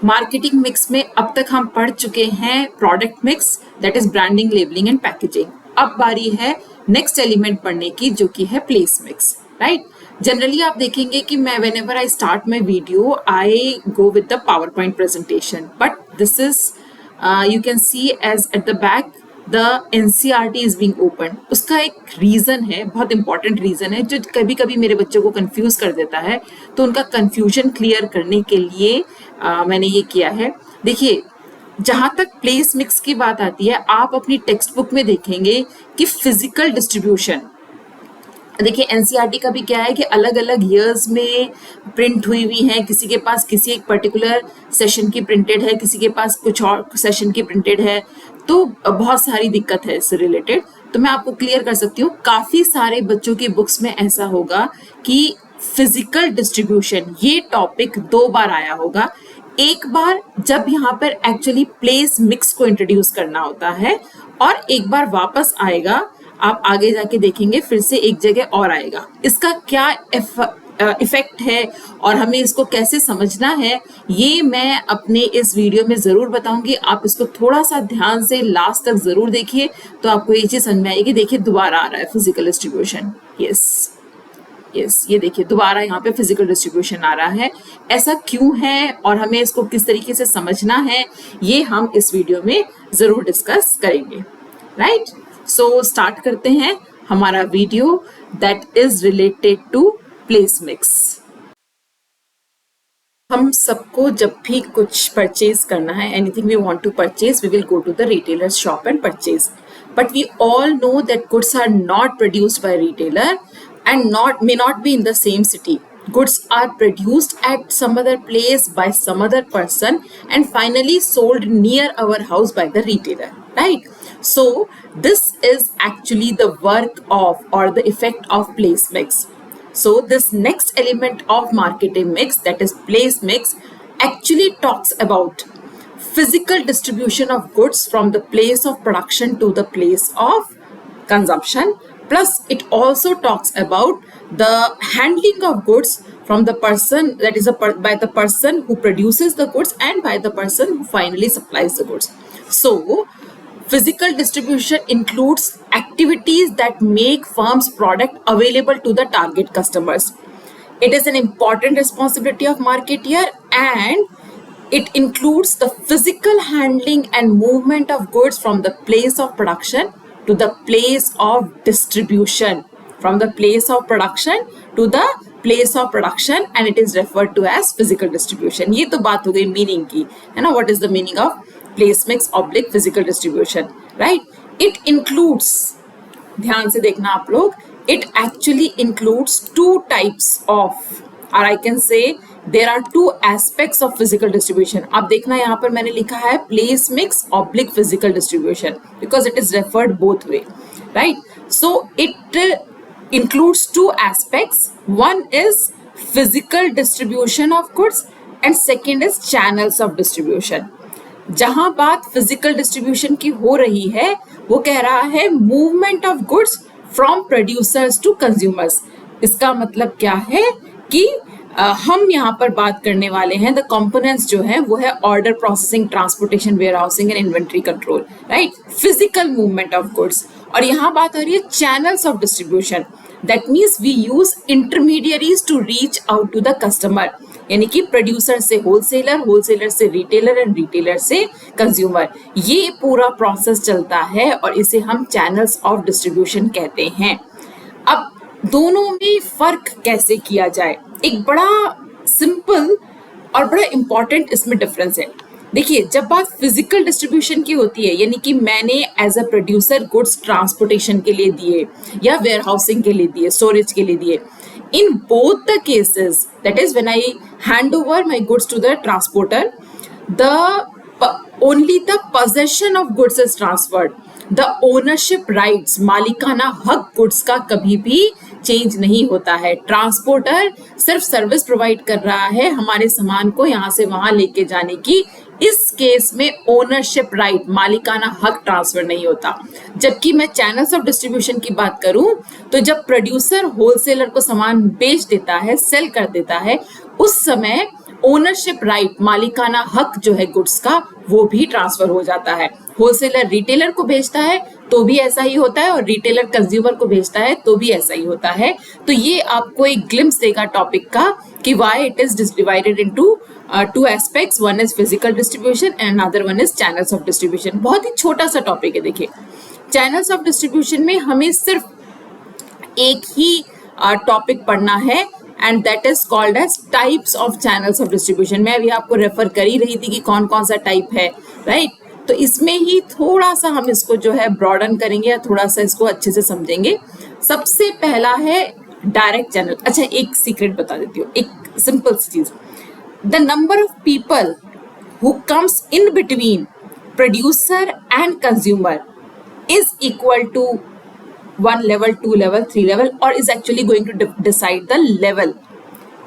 Marketing mix में अब तक हम पढ़ चुके हैं product mix, that is branding, labelling and packaging. अब बारी है नेक्स्ट एलिमेंट पढ़ने की, जो कि है प्लेस मिक्स, राइट। जनरली आप देखेंगे कि मैं whenever I start my video, I go with the PowerPoint presentation, but this is you can see as at the back the NCERT is being opened। उसका एक रीजन है, बहुत important reason है, जो कभी कभी मेरे बच्चों को कंफ्यूज कर देता है, तो उनका कंफ्यूजन क्लियर करने के लिए मैंने ये किया है। देखिए, जहां तक प्लेस मिक्स की बात आती है, आप अपनी टेक्स्ट बुक में देखेंगे कि फिजिकल डिस्ट्रीब्यूशन, देखिए एनसीईआरटी का भी क्या है कि अलग अलग ईयर्स में प्रिंट हुई हुई है, किसी के पास किसी एक पर्टिकुलर सेशन की प्रिंटेड है, किसी के पास कुछ और सेशन की प्रिंटेड है, तो बहुत सारी दिक्कत है इससे रिलेटेड। तो मैं आपको क्लियर कर सकती हूँ, काफी सारे बच्चों की बुक्स में ऐसा होगा कि फिजिकल डिस्ट्रीब्यूशन ये टॉपिक 2 बार आया होगा। एक बार जब यहाँ पर एक्चुअली प्लेस मिक्स को इंट्रोड्यूस करना होता है, और एक बार वापस आएगा, आप आगे जाके देखेंगे फिर से एक जगह और आएगा। इसका क्या इफेक्ट है और हमें इसको कैसे समझना है, ये मैं अपने इस वीडियो में जरूर बताऊंगी। आप इसको थोड़ा सा ध्यान से लास्ट तक जरूर देखिए, तो आपको ये चीज समझ में आएगी। देखिए दोबारा आ रहा है फिजिकल डिस्ट्रीब्यूशन, यस, ये देखिए दोबारा यहाँ पे फिजिकल डिस्ट्रीब्यूशन आ रहा है। ऐसा क्यों है और हमें इसको किस तरीके से समझना है, ये हम इस वीडियो में जरूर डिस्कस करेंगे, राइट। सो स्टार्ट करते हैं हमारा video that is related to place mix. हम सबको जब भी कुछ परचेज करना है, anything we want to purchase, we will go to the retailer shop and purchase, but we all know that goods are not produced by retailer and may not be in the same city. Goods are produced at some other place by some other person and finally sold near our house by the retailer, right? So this is actually the work of or the effect of place mix. So this next element of marketing mix, that is place mix, actually talks about physical distribution of goods from the place of production to the place of consumption. Plus, it also talks about the handling of goods from the person, that is by the person who produces the goods and by the person who finally supplies the goods. So, physical distribution includes activities that make firm's product available to the target customers. It is an important responsibility of marketeer, and it includes the physical handling and movement of goods from the place of production to the place of distribution, from the place of production to the place of production, and it is referred to as physical distribution. ये तो बात हो गई meaning की, है ना। What is the meaning of place mix oblique physical distribution, right? It includes, ध्यान से देखना आप लोग, it actually includes 2 types of, or I can say there are 2 aspects of physical distribution. आप देखना यहाँ पर मैंने लिखा है place mix oblique physical distribution because it is referred both way, right? So it includes 2 aspects. One is physical distribution of goods and second is channels of distribution. जहां बात physical distribution की हो रही है, वो कह रहा है movement of goods from producers to consumers. इसका मतलब क्या है कि हम यहाँ पर बात करने वाले हैं, द कंपोनेंट्स जो है वो है order processing, transportation, warehousing and inventory control, right. Physical movement of goods. और यहाँ बात हो रही है channels of distribution, that means we use intermediaries to reach out to the customer, यानी कि प्रोड्यूसर से होलसेलर, होलसेलर से रिटेलर एंड रिटेलर से कंज्यूमर। ये पूरा प्रोसेस चलता है और इसे हम चैनल्स ऑफ डिस्ट्रीब्यूशन कहते हैं। अब दोनों में फर्क कैसे किया जाए, एक बड़ा सिंपल और बड़ा इंपॉर्टेंट इसमें डिफरेंस है। देखिए, जब बात फिजिकल डिस्ट्रीब्यूशन की होती है, यानी कि मैंने as a producer goods transportation के लिए दिए या वेयर हाउसिंग के लिए दिए, स्टोरेज के लिए दिए, in both the cases, that is when I hand over my goods to the transporter, only the possession of goods is transferred. The ownership rights, मालिकाना हक गुड्स का कभी भी चेंज नहीं होता है। ट्रांसपोर्टर सिर्फ सर्विस प्रोवाइड कर रहा है हमारे सामान को यहाँ से वहां लेके जाने की। इस केस में ओनरशिप राइट, मालिकाना हक ट्रांसफर नहीं होता। जबकि मैं चैनल्स ऑफ डिस्ट्रीब्यूशन की बात करूं, तो जब प्रोड्यूसर होलसेलर को सामान बेच देता है, सेल कर देता है, उस समय ओनरशिप राइट, मालिकाना हक जो है गुड्स का, वो भी ट्रांसफर हो जाता है। होलसेलर रिटेलर को भेजता है तो भी ऐसा ही होता है, और रिटेलर कंज्यूमर को भेजता है तो भी ऐसा ही होता है। तो ये आपको एक ग्लिम्स देगा टॉपिक का कि why it is divided into two aspects, one is physical distribution and another one is channels of distribution. बहुत ही छोटा सा टॉपिक है। देखिए, चैनल्स ऑफ डिस्ट्रीब्यूशन में हमें सिर्फ एक ही टॉपिक पढ़ना है, and that is called as types of channels of distribution. मैं अभी आपको रेफर कर ही रही थी कि कौन कौन सा टाइप है, राइट? तो इसमें ही थोड़ा सा हम इसको जो है ब्रॉडन करेंगे या थोड़ा सा इसको अच्छे से समझेंगे। सबसे पहला है डायरेक्ट चैनल। अच्छा, एक सीक्रेट बता देती हूँ, एक सिंपल चीज। The number of people who comes in between producer and consumer is equal to 1 level, 2 level, 3 level, or is actually going to decide the level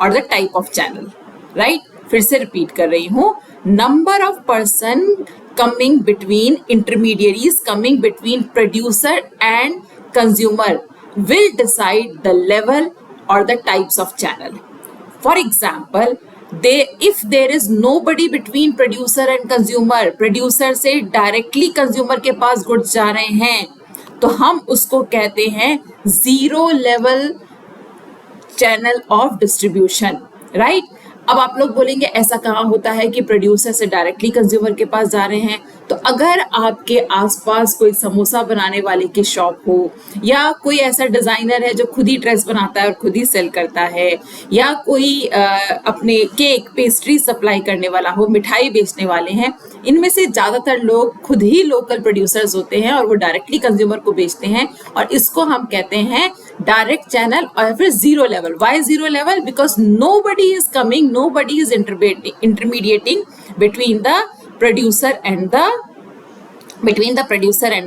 or the type of channel, right? फिर से repeat कर रही हूँ, number of person coming between intermediaries, coming between producer and consumer will decide the level or the types of channel. For example, if there is nobody between producer and consumer, producer से directly consumer के पास goods जा रहे हैं, तो हम उसको कहते हैं zero level channel of distribution, right? अब आप लोग बोलेंगे ऐसा कहाँ होता है कि प्रोड्यूसर से डायरेक्टली कंज्यूमर के पास जा रहे हैं? तो अगर आपके आसपास कोई समोसा बनाने वाले की शॉप हो, या कोई ऐसा डिजाइनर है जो खुद ही ड्रेस बनाता है और खुद ही सेल करता है, या कोई अपने केक पेस्ट्री सप्लाई करने वाला हो, मिठाई बेचने वाले हैं, इनमें से ज्यादातर लोग खुद ही लोकल प्रोड्यूसर्स होते हैं और वो डायरेक्टली कंज्यूमर को बेचते हैं, और इसको हम कहते हैं डायरेक्ट चैनल और फिर zero level. Why zero level? Because nobody is coming, nobody is intermediating between the producer and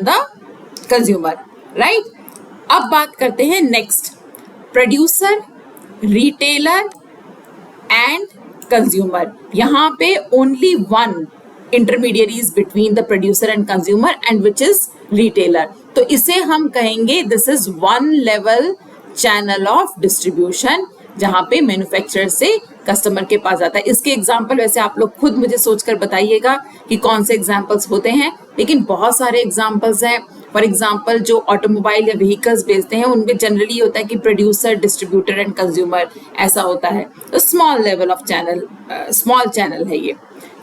the consumer, right? अब बात करते हैं next, producer, retailer and consumer. यहाँ पे only one intermediary is between the producer and consumer and which is retailer. तो इसे हम कहेंगे this is one level channel of distribution, जहां पे मैन्युफैक्चरर से कस्टमर के पास जाता है। इसके एग्जाम्पल वैसे आप लोग खुद मुझे सोचकर बताइएगा कि कौन से एग्जाम्पल्स होते हैं, लेकिन बहुत सारे एग्जाम्पल्स हैं। फॉर एग्जाम्पल, जो ऑटोमोबाइल या व्हीकल्स बेचते हैं उनमें जनरली होता है कि प्रोड्यूसर, डिस्ट्रीब्यूटर एंड कंज्यूमर, ऐसा होता है। तो small level of channel, small channel है ये।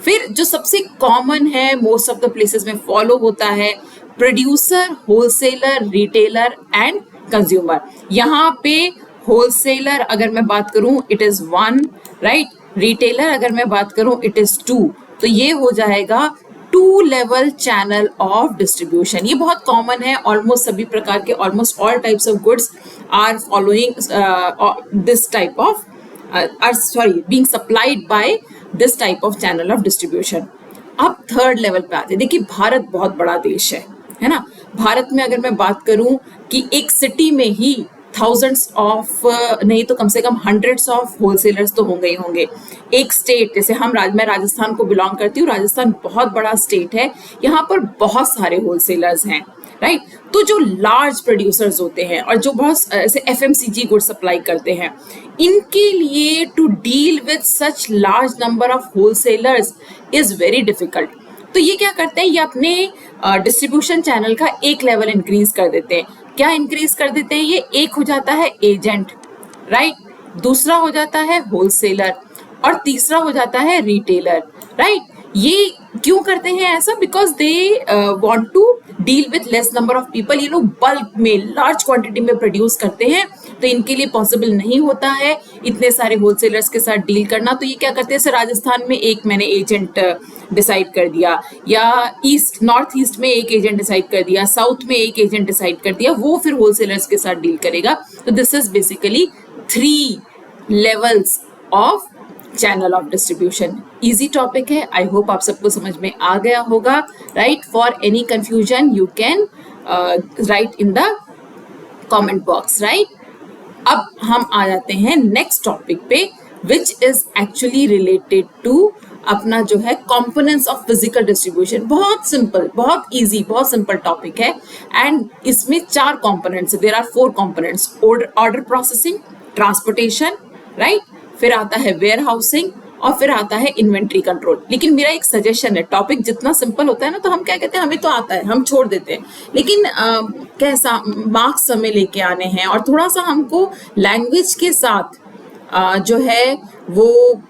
फिर जो सबसे कॉमन है, मोस्ट ऑफ द प्लेसेस में फॉलो होता है, producer, wholesaler, retailer and consumer. यहाँ पे होलसेलर अगर मैं बात करूं इट इज 1, राइट? रिटेलर अगर मैं बात करूं इट इज 2। तो ये हो जाएगा 2 लेवल चैनल ऑफ डिस्ट्रीब्यूशन। ये बहुत कॉमन है, ऑलमोस्ट सभी प्रकार के, almost all types of goods are following this type of being supplied by this type of channel of distribution. अब थर्ड लेवल पे आते हैं। देखिए, भारत बहुत बड़ा देश है ना? भारत में अगर मैं बात करूं कि एक सिटी में ही थाउजेंड्स ऑफ, नहीं तो कम से कम हंड्रेड्स ऑफ होलसेलर्स तो होंगे ही होंगे। एक स्टेट जैसे मैं राजस्थान को बिलोंग करती हूँ, राजस्थान बहुत बड़ा स्टेट है, यहाँ पर बहुत सारे होलसेलर्स हैं, राइट? तो जो लार्ज प्रोड्यूसर्स होते हैं और जो बहुत ऐसे FMCG गुड सप्लाई करते हैं, इनके लिए to deal with such large number of wholesalers is very difficult. तो ये क्या करते हैं, ये अपने डिस्ट्रीब्यूशन चैनल का एक लेवल इंक्रीज कर देते हैं। क्या इंक्रीज कर देते हैं? ये एक हो जाता है एजेंट, राइट? दूसरा हो जाता है होलसेलर और तीसरा हो जाता है रिटेलर, राइट? ये क्यों करते हैं ऐसा? Because they want to deal with less number of people. ये लोग बल्क में, लार्ज क्वांटिटी में प्रोड्यूस करते हैं, तो इनके लिए पॉसिबल नहीं होता है इतने सारे होलसेलर्स के साथ डील करना। तो ये क्या करते हैं, जैसे राजस्थान में एक मैंने एजेंट डिसाइड कर दिया, या नॉर्थ ईस्ट में एक एजेंट डिसाइड कर दिया, साउथ में एक एजेंट डिसाइड कर दिया, वो फिर होलसेलर्स के साथ डील करेगा। तो this is basically 3 levels of channel of distribution. Easy topic है, आई होप आप सबको समझ में आ गया होगा, right? For any confusion you can write in the comment box, right? अब हम आ जाते हैं नेक्स्ट टॉपिक पे, which is actually related to अपना जो है कंपोनेंट्स ऑफ फिजिकल डिस्ट्रीब्यूशन। बहुत सिंपल, बहुत इजी, बहुत सिंपल टॉपिक है, एंड इसमें 4 कंपोनेंट्स है। There are 4 components, order processing, transportation, right? फिर आता है वेयर हाउसिंग और फिर आता है इन्वेंट्री कंट्रोल। लेकिन मेरा एक सजेशन है, टॉपिक जितना सिंपल होता है ना तो हम क्या कहते हैं हमें तो आता है, हम छोड़ देते हैं, लेकिन कैसा मार्क्स हमें लेके आने हैं और थोड़ा सा हमको लैंग्वेज के साथ जो है वो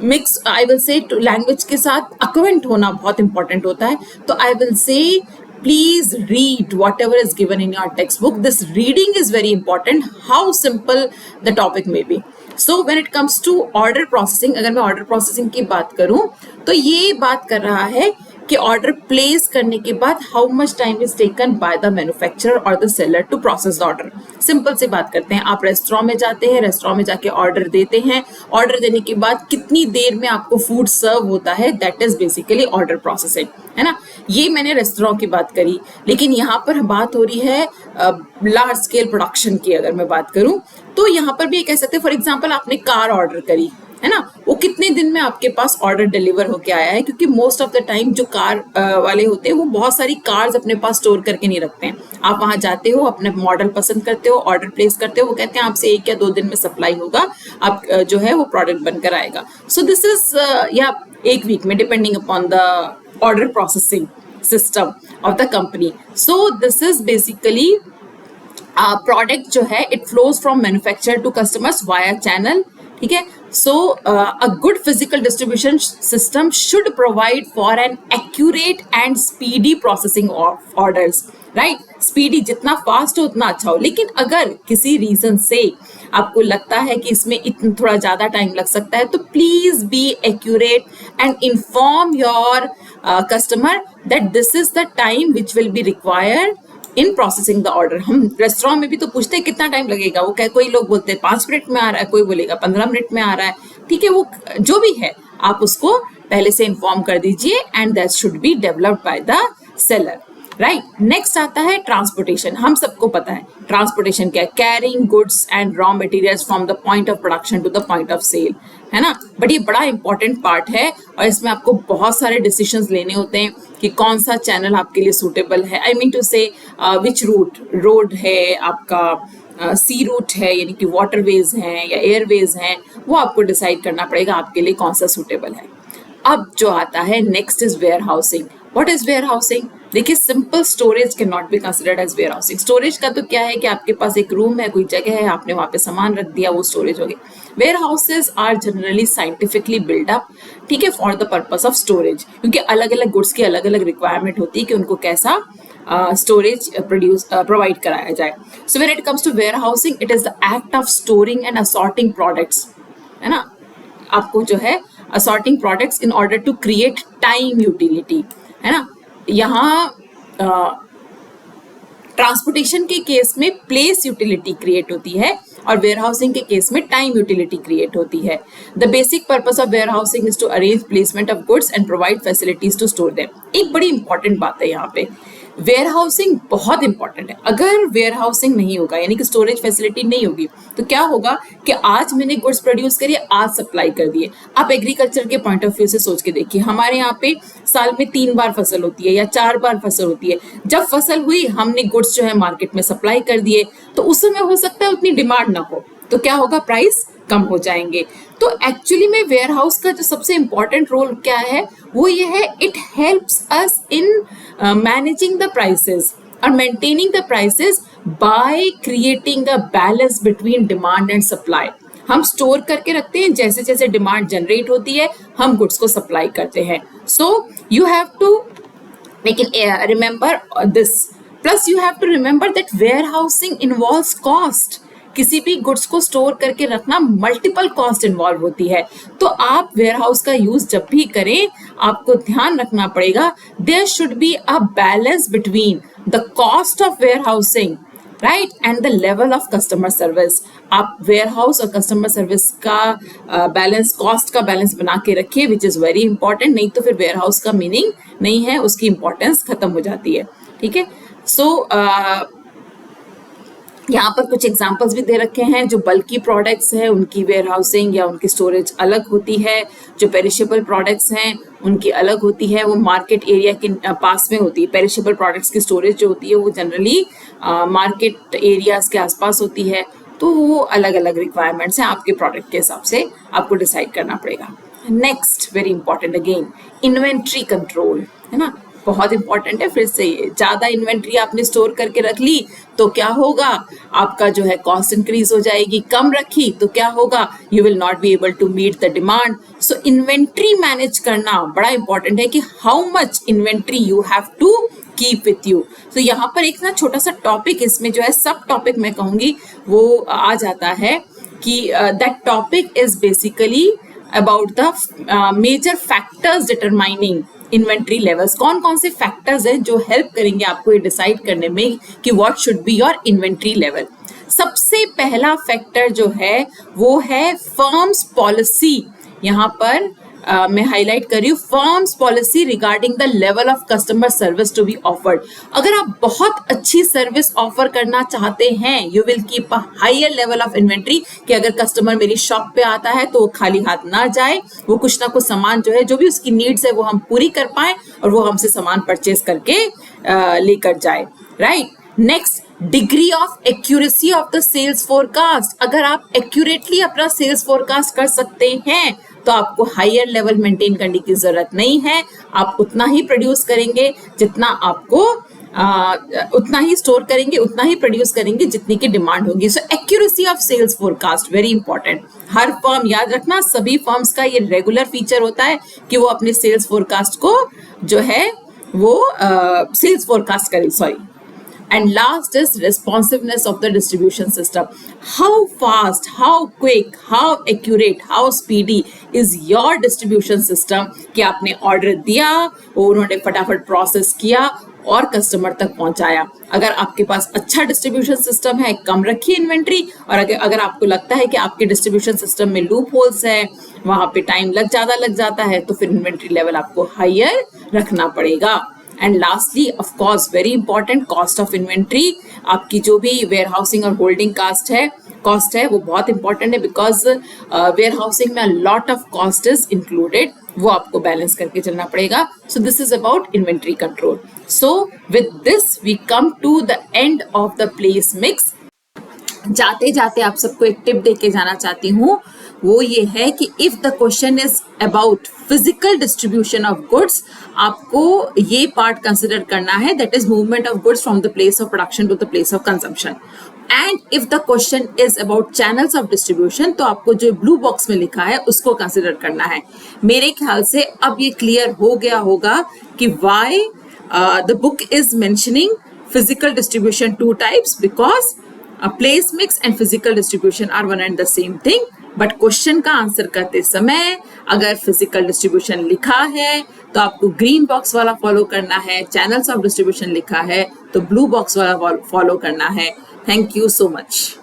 mix, I will say language के साथ अक्वेंट होना बहुत इंपॉर्टेंट होता है। तो I will say please read whatever is given in your textbook. This reading is very important, how simple the topic may be. So when it comes to order processing, अगर मैं order processing की बात करूं तो ये बात कर रहा है कि ऑर्डर प्लेस करने के बाद how much time is taken by the manufacturer और the seller to process the order. Simple सी बात करते हैं, आप रेस्टोरेंट में जाते हैं, रेस्टोरेंट में जाके ऑर्डर देते हैं, ऑर्डर देने के बाद कितनी देर में आपको फूड सर्व होता है, that is basically order processing, है ना। ये मैंने रेस्टोरेंट की बात करी, लेकिन यहाँ पर बात हो रही है लार्ज स्केल प्रोडक्शन की। अगर मैं बात करूं तो यहाँ पर भी ये कह सकते हैं, फॉर एग्जाम्पल आपने कार ऑर्डर करी, है ना, वो कितने दिन में आपके पास ऑर्डर डिलीवर होके आया है, क्योंकि मोस्ट ऑफ द टाइम जो कार वाले होते हैं वो बहुत सारी कार्स अपने पास स्टोर करके नहीं रखते हैं। आप वहां जाते हो, अपने मॉडल पसंद करते हो, ऑर्डर प्लेस करते हो, वो कहते हैं आपसे 1 या 2 दिन में सप्लाई होगा, आप जो है वो प्रोडक्ट बनकर आएगा। सो दिस इज या 1 वीक में, depending upon the order processing system of the company. So this is basically product जो है it flows from manufacturer to customers via channel, ठीक है। So a good physical distribution system should provide for an accurate and speedy processing of orders, right? Speedy जितना fast हो उतना अच्छा हो। लेकिन अगर किसी रीजन से आपको लगता है कि इसमें इतना थोड़ा ज्यादा टाइम लग सकता है, तो please be accurate and inform your customer that this is the time which will be required in processing the order. हम रेस्टोरेंट में भी तो पूछते हैं कितना टाइम लगेगा, वो कोई लोग बोलते हैं 5 मिनट में आ रहा है, कोई बोलेगा 15 मिनट में आ रहा है, ठीक है। वो जो भी है आप उसको पहले से इन्फॉर्म कर दीजिए, and that should be developed by the seller, right. Next आता है ट्रांसपोर्टेशन। हम सबको पता है ट्रांसपोर्टेशन क्या है, carrying goods and raw materials from the point of production to the point of sale, है ना। बट ये बड़ा इंपॉर्टेंट पार्ट है और इसमें आपको बहुत सारे डिसीजंस लेने होते हैं कि कौन सा चैनल आपके लिए सूटेबल है। आई मीन टू से विच रूट, रोड है आपका, सी रूट है यानी कि वाटरवेज हैं या एयरवेज हैं, वो आपको डिसाइड करना पड़ेगा आपके लिए कौन सा सूटेबल है। अब जो आता है next is warehousing. What is warehousing? देखिए, simple storage can not be considered as warehousing. Storage का तो क्या है कि आपके पास एक रूम है, कोई जगह है, आपने वहां पे सामान रख दिया, वो स्टोरेज हो गई। Warehouses are generally scientifically build up, ठीक है, for the purpose of storage, क्योंकि अलग अलग गुड्स की अलग अलग रिक्वायरमेंट होती है कि उनको कैसा स्टोरेज प्रोवाइड कराया जाए। So when it comes to warehousing, it is the act of storing and assorting products, है ना। आपको जो है assorting products in order to create time utility, है ना। यहाँ ट्रांसपोर्टेशन के केस में प्लेस यूटिलिटी क्रिएट होती है और वेयर हाउसिंग के केस में टाइम यूटिलिटी क्रिएट होती है। The basic purpose of warehousing is to arrange placement of goods and provide facilities to store them. एक बड़ी इंपॉर्टेंट बात है यहाँ पे, वेयर हाउसिंग बहुत इंपॉर्टेंट है। अगर वेयर हाउसिंग नहीं होगा यानी कि स्टोरेज फैसिलिटी नहीं होगी तो क्या होगा कि आज मैंने गुड्स प्रोड्यूस करिए, आज सप्लाई कर दिए। आप एग्रीकल्चर के पॉइंट ऑफ व्यू से सोच के देखिए, हमारे यहाँ पे साल में 3 बार फसल होती है या 4 बार फसल होती है। जब फसल हुई हमने गुड्स जो है मार्केट में सप्लाई कर दिए, तो उस समय हो सकता है उतनी डिमांड ना हो, तो क्या होगा, प्राइस कम हो जाएंगे। तो एक्चुअली में वेयर हाउस का जो सबसे इंपॉर्टेंट रोल क्या है वो ये है, it helps us in managing the prices और maintaining the prices by creating a balance between demand and supply. हम स्टोर करके रखते हैं, जैसे जैसे डिमांड जनरेट होती है हम गुड्स को सप्लाई करते हैं। So you have to remember this, plus you have to remember that warehousing involves cost. किसी भी गुड्स को स्टोर करके रखना मल्टीपल कॉस्ट इन्वॉल्व होती है, तो आप वेयर हाउस का यूज जब भी करें आपको ध्यान रखना पड़ेगा, there should be a balance between the cost of warehousing, right, and the level of customer service. आप वेयर हाउस और कस्टमर सर्विस का बैलेंस, कॉस्ट का बैलेंस बना के रखिए, विच इज वेरी इंपॉर्टेंट। नहीं तो फिर वेयर हाउस का मीनिंग नहीं है, उसकी इंपॉर्टेंस खत्म हो जाती है, ठीक है। सो यहाँ पर कुछ एग्जांपल्स भी दे रखे हैं। जो बल्की प्रोडक्ट्स हैं उनकी वेयर हाउसिंग या उनकी स्टोरेज अलग होती है, जो पेरिशेबल प्रोडक्ट्स हैं उनकी अलग होती है, वो मार्केट एरिया के पास में होती है। पेरिशेबल प्रोडक्ट्स की स्टोरेज जो होती है वो जनरली मार्केट एरियाज के आसपास होती है, तो वो अलग अलग रिक्वायरमेंट्स हैं, आपके प्रोडक्ट के हिसाब से आपको डिसाइड करना पड़ेगा। Next very important again, inventory control, है ना, बहुत इंपॉर्टेंट है। फिर से ये ज्यादा इन्वेंट्री आपने स्टोर करके रख ली तो क्या होगा, आपका जो है कॉस्ट इंक्रीज हो जाएगी। कम रखी तो क्या होगा, you will not be able to meet the demand. So inventory manage करना बड़ा इंपॉर्टेंट है कि how much inventory you have to keep with you. तो यहाँ पर एक ना छोटा सा टॉपिक, इसमें जो है सब टॉपिक मैं कहूंगी वो आ जाता है कि that topic is basically about the major factors determining inventory levels. कौन कौन से फैक्टर्स हैं जो हेल्प करेंगे आपको ये डिसाइड करने में कि what should be your inventory level. सबसे पहला फैक्टर जो है वो है फर्म्स पॉलिसी। यहाँ पर मैं हाईलाइट कर रही हूँ firms policy regarding the level of customer service to be offered. अगर आप बहुत अच्छी सर्विस ऑफर करना चाहते हैं, you will keep a higher level of inventory, कि अगर कस्टमर मेरी शॉप पे आता है तो वो खाली हाथ ना जाए, वो कुछ ना कुछ सामान जो है, जो भी उसकी नीड्स है वो हम पूरी कर पाए और वो हमसे सामान परचेज करके लेकर जाए, right. Next, degree of accuracy of the sales forecast. अगर आप एक्यूरेटली अपना सेल्स फोरकास्ट कर सकते हैं तो आपको हायर लेवल मेंटेन करने की जरूरत नहीं है, आप उतना ही प्रोड्यूस करेंगे जितना आपको उतना ही स्टोर करेंगे, उतना ही प्रोड्यूस करेंगे जितनी की डिमांड होगी। So accuracy of sales forecast very important. हर फर्म, याद रखना, सभी फर्म्स का ये रेगुलर फीचर होता है कि वो अपने सेल्स फोरकास्ट को जो है वो सेल्स फोरकास्ट करें, sorry. And last is responsiveness of the distribution system. How fast, how quick, how accurate, how speedy is your distribution system कि आपने ऑर्डर दिया, उन्होंने फटाफट प्रोसेस किया और कस्टमर तक पहुंचाया। अगर आपके पास अच्छा डिस्ट्रीब्यूशन सिस्टम है, कम रखिए इन्वेंट्री, और अगर आपको लगता है कि आपके डिस्ट्रीब्यूशन सिस्टम में लूप होल्स है, वहां पे टाइम लग जाता है, तो फिर इन्वेंट्री लेवल आपको हायर रखना पड़ेगा। And lastly of course very important, cost of inventory. आपकी जो भी वेयर हाउसिंग और होल्डिंग कॉस्ट है वो बहुत इंपॉर्टेंट है, बिकॉज वेयर हाउसिंग में lot of cost is included, वो आपको बैलेंस करके चलना पड़ेगा। So this is about inventory control. So with this we come to the end of the place mix. जाते जाते आप सबको एक टिप दे के जाना चाहती हूँ, वो ये है कि if the question is about physical distribution of goods, आपको ये पार्ट कंसिडर करना है, that is movement of goods from the place of production to the place of consumption. And if the question is about channels of distribution, तो आपको जो blue box में लिखा है उसको कंसिडर करना है। मेरे ख्याल से अब ये क्लियर हो गया होगा कि why the book is mentioning physical distribution two types, because a place mix and physical distribution are one and the same thing. But question का आंसर करते समय अगर फिजिकल डिस्ट्रीब्यूशन लिखा है तो आपको ग्रीन बॉक्स वाला फॉलो करना है, चैनल्स ऑफ डिस्ट्रीब्यूशन लिखा है तो ब्लू बॉक्स वाला फॉलो करना है। Thank you so much.